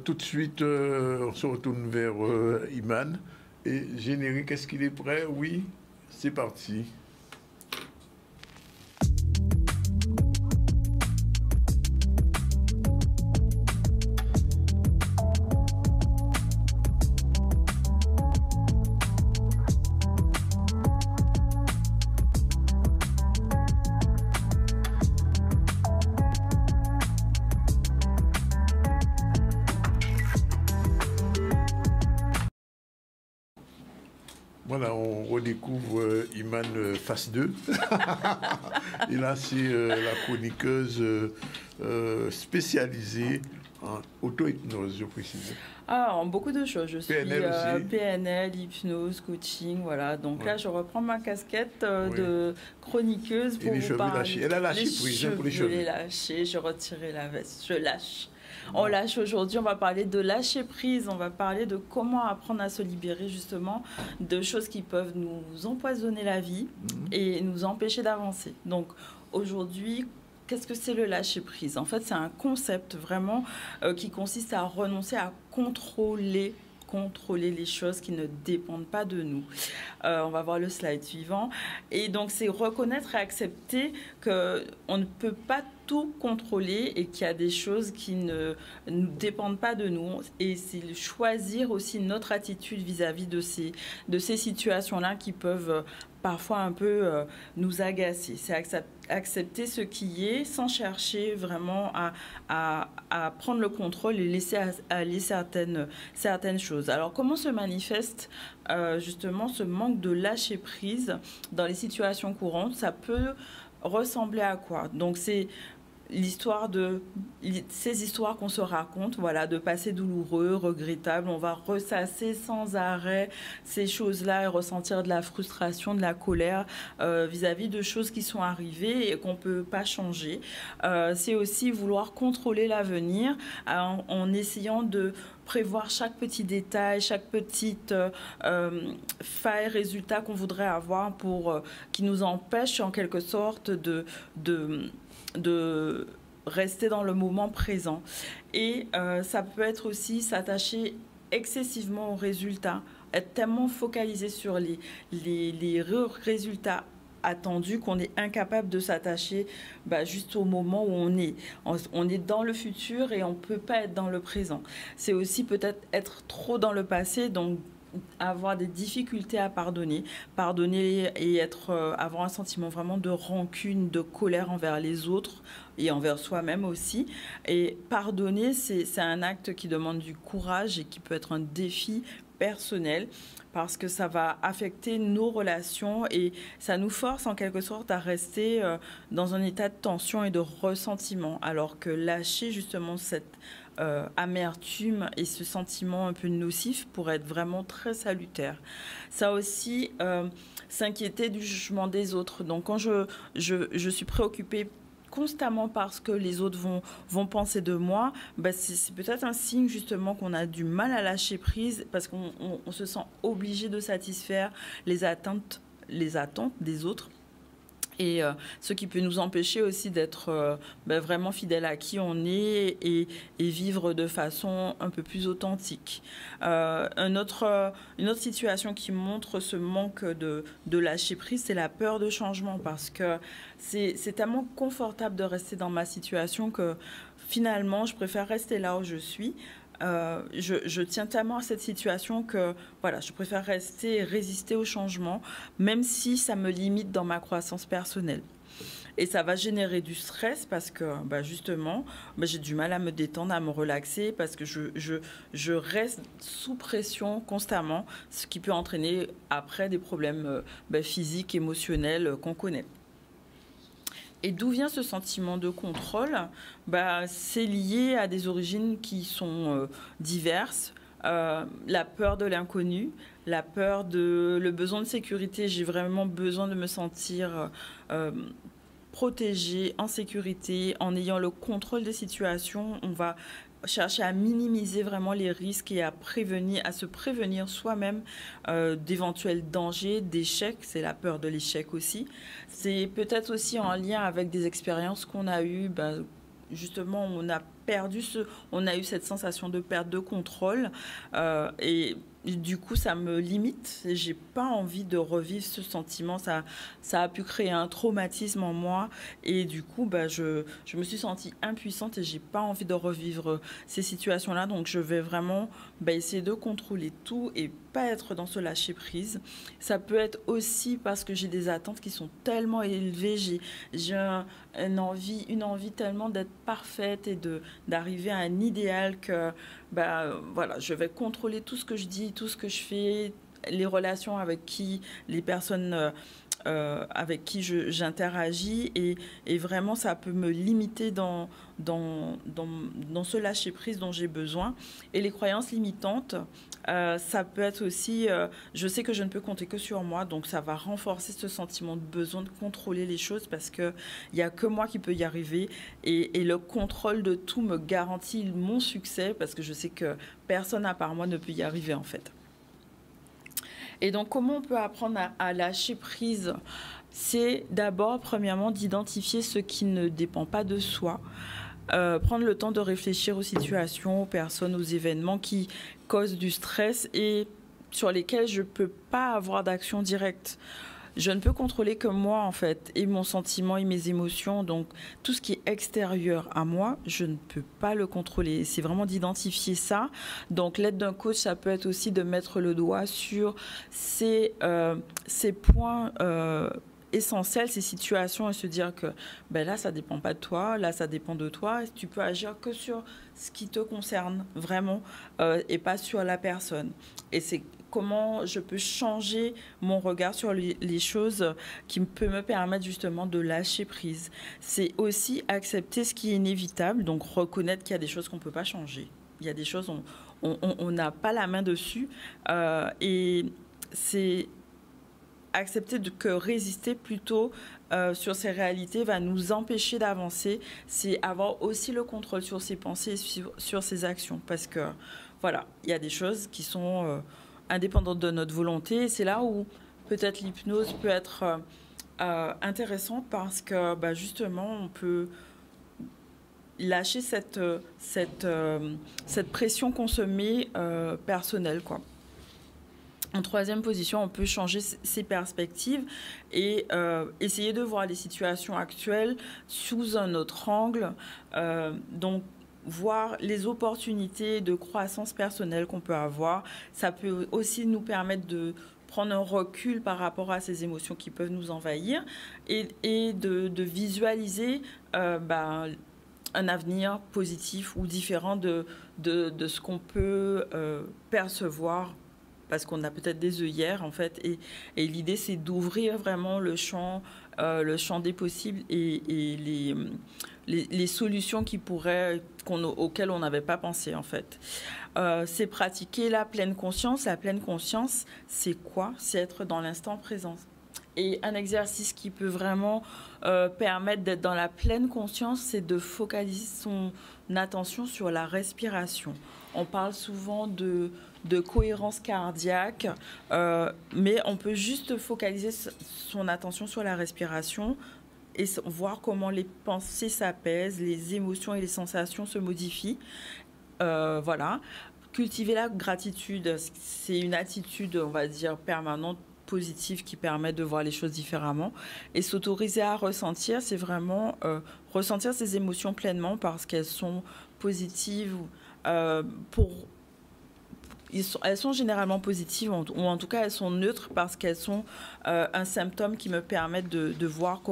tout de suite, on se retourne vers Iman. Et générique, est-ce qu'il est prêt? Oui, c'est parti. Voilà, on redécouvre Iman phase 2. Et là, c'est la chroniqueuse spécialisée en auto-hypnose, je précise. Ah, en beaucoup de choses. Je suis PNL, PNL, hypnose, coaching, voilà. Donc là, je reprends ma casquette de chroniqueuse pour vous parler. Elle a lâché prise pour les cheveux. Je l'ai lâché, j'ai retiré la veste, je lâche. On lâche aujourd'hui, on va parler de lâcher prise, on va parler de comment apprendre à se libérer justement de choses qui peuvent nous empoisonner la vie et nous empêcher d'avancer. Donc aujourd'hui, qu'est-ce que c'est le lâcher prise? En fait, c'est un concept vraiment qui consiste à renoncer à contrôler les choses qui ne dépendent pas de nous. On va voir le slide suivant. Et donc, c'est reconnaître et accepter qu'on ne peut pas tout contrôler et qu'il y a des choses qui ne dépendent pas de nous. Et c'est choisir aussi notre attitude vis-à-vis de ces situations-là qui peuvent parfois un peu nous agacer. C'est accepter ce qui est sans chercher vraiment à prendre le contrôle et laisser aller certaines choses. Alors, comment se manifeste justement ce manque de lâcher prise dans les situations courantes? Ça peut ressembler à quoi? Donc, c'est ces histoires qu'on se raconte, voilà, de passé douloureux, regrettable. On va ressasser sans arrêt ces choses-là et ressentir de la frustration, de la colère vis-à-vis de choses qui sont arrivées et qu'on ne peut pas changer. C'est aussi vouloir contrôler l'avenir en essayant de prévoir chaque petit détail, chaque petite faille, résultat qu'on voudrait avoir qui nous empêche en quelque sorte de rester dans le moment présent. Et ça peut être aussi s'attacher excessivement aux résultats, être tellement focalisé sur les résultats attendus qu'on est incapable de s'attacher juste au moment où on est. On est dans le futur et on ne peut pas être dans le présent. C'est aussi peut-être être trop dans le passé, donc avoir des difficultés à pardonner et avoir un sentiment vraiment de rancune, de colère envers les autres et envers soi-même aussi. Et pardonner, c'est un acte qui demande du courage et qui peut être un défi personnel parce que ça va affecter nos relations et ça nous force en quelque sorte à rester dans un état de tension et de ressentiment, alors que lâcher justement cette amertume et ce sentiment un peu nocif pourrait être vraiment très salutaire. Ça aussi, s'inquiéter du jugement des autres. Donc quand je suis préoccupée constamment parce que les autres vont penser de moi, c'est peut-être un signe justement qu'on a du mal à lâcher prise parce qu'on se sent obligé de satisfaire les attentes des autres. Et ce qui peut nous empêcher aussi d'être vraiment fidèle à qui on est et vivre de façon un peu plus authentique. Une autre situation qui montre ce manque de lâcher prise, c'est la peur de changement, parce que c'est tellement confortable de rester dans ma situation que finalement, je préfère rester là où je suis. Je tiens tellement à cette situation que voilà, je préfère rester et résister au changement, même si ça me limite dans ma croissance personnelle. Et ça va générer du stress parce que justement, j'ai du mal à me détendre, à me relaxer, parce que je reste sous pression constamment, ce qui peut entraîner après des problèmes physiques, émotionnels qu'on connaît. Et d'où vient ce sentiment de contrôle? C'est lié à des origines qui sont diverses. La peur de l'inconnu, le besoin de sécurité. J'ai vraiment besoin de me sentir protégée, en sécurité, en ayant le contrôle des situations. On va chercher à minimiser vraiment les risques et à se prévenir soi-même d'éventuels dangers, d'échecs. C'est la peur de l'échec aussi. C'est peut-être aussi en lien avec des expériences qu'on a eues. Justement, on a on a eu cette sensation de perte de contrôle et du coup, ça me limite. J'ai pas envie de revivre ce sentiment. Ça a pu créer un traumatisme en moi. Et du coup, je me suis sentie impuissante et j'ai pas envie de revivre ces situations-là. Donc, je vais vraiment essayer de contrôler tout et pas être dans ce lâcher-prise. Ça peut être aussi parce que j'ai des attentes qui sont tellement élevées. J'ai une envie tellement d'être parfaite et d'arriver à un idéal que voilà, je vais contrôler tout ce que je dis, tout ce que je fais, les relations avec les personnes avec qui j'interagis et vraiment ça peut me limiter dans ce lâcher-prise dont j'ai besoin. Et les croyances limitantes, ça peut être aussi, je sais que je ne peux compter que sur moi, donc ça va renforcer ce sentiment de besoin de contrôler les choses parce qu'il n'y a que moi qui peux y arriver et le contrôle de tout me garantit mon succès parce que je sais que personne à part moi ne peut y arriver en fait. Et donc, comment on peut apprendre à lâcher prise? C'est d'abord, premièrement, d'identifier ce qui ne dépend pas de soi. Prendre le temps de réfléchir aux situations, aux personnes, aux événements qui causent du stress et sur lesquels je ne peux pas avoir d'action directe. Je ne peux contrôler que moi, en fait, et mon sentiment et mes émotions. Donc, tout ce qui est extérieur à moi, je ne peux pas le contrôler. C'est vraiment d'identifier ça. Donc, l'aide d'un coach, ça peut être aussi de mettre le doigt sur ces points essentiels, ces situations, et se dire que là, ça ne dépend pas de toi, là, ça dépend de toi. Tu peux agir que sur ce qui te concerne, vraiment, et pas sur la personne. Et c'est comment je peux changer mon regard sur les choses qui peut me permettre justement de lâcher prise. C'est aussi accepter ce qui est inévitable, donc reconnaître qu'il y a des choses qu'on ne peut pas changer. Il y a des choses, on n'a pas la main dessus. Et c'est accepter que résister plutôt sur ces réalités va nous empêcher d'avancer. C'est avoir aussi le contrôle sur ses pensées et sur ses actions. Parce que, voilà, il y a des choses qui sont indépendante de notre volonté. C'est là où peut-être l'hypnose peut être intéressante parce que justement, on peut lâcher cette pression qu'on se met personnelle, quoi. En troisième position, on peut changer ses perspectives et essayer de voir les situations actuelles sous un autre angle. Donc, voir les opportunités de croissance personnelle qu'on peut avoir. Ça peut aussi nous permettre de prendre un recul par rapport à ces émotions qui peuvent nous envahir et de visualiser un avenir positif ou différent de ce qu'on peut percevoir parce qu'on a peut-être des œillères en fait et l'idée c'est d'ouvrir vraiment le champ des possibles et les solutions auxquelles on n'avait pas pensé en fait. C'est pratiquer la pleine conscience. La pleine conscience, c'est quoi? C'est être dans l'instant présent. Et un exercice qui peut vraiment permettre d'être dans la pleine conscience, c'est de focaliser son attention sur la respiration. On parle souvent de cohérence cardiaque, mais on peut juste focaliser son attention sur la respiration et voir comment les pensées s'apaisent, les émotions et les sensations se modifient. Voilà. Cultiver la gratitude, c'est une attitude, on va dire, permanente, positive qui permet de voir les choses différemment. Et s'autoriser à ressentir, c'est vraiment ressentir ces émotions pleinement parce qu'elles sont positives. Elles sont généralement positives ou en tout cas elles sont neutres parce qu'elles sont un symptôme qui me permet de voir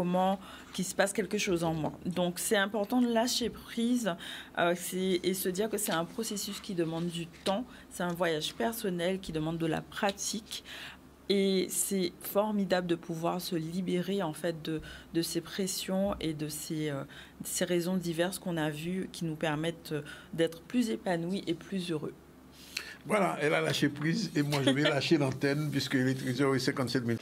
qu'il se passe quelque chose en moi. Donc c'est important de lâcher prise et se dire que c'est un processus qui demande du temps, c'est un voyage personnel qui demande de la pratique. Et c'est formidable de pouvoir se libérer en fait de ces pressions et de ces raisons diverses qu'on a vues qui nous permettent d'être plus épanouis et plus heureux. Voilà, elle a lâché prise et moi je vais lâcher l'antenne puisqu'il est 13h57.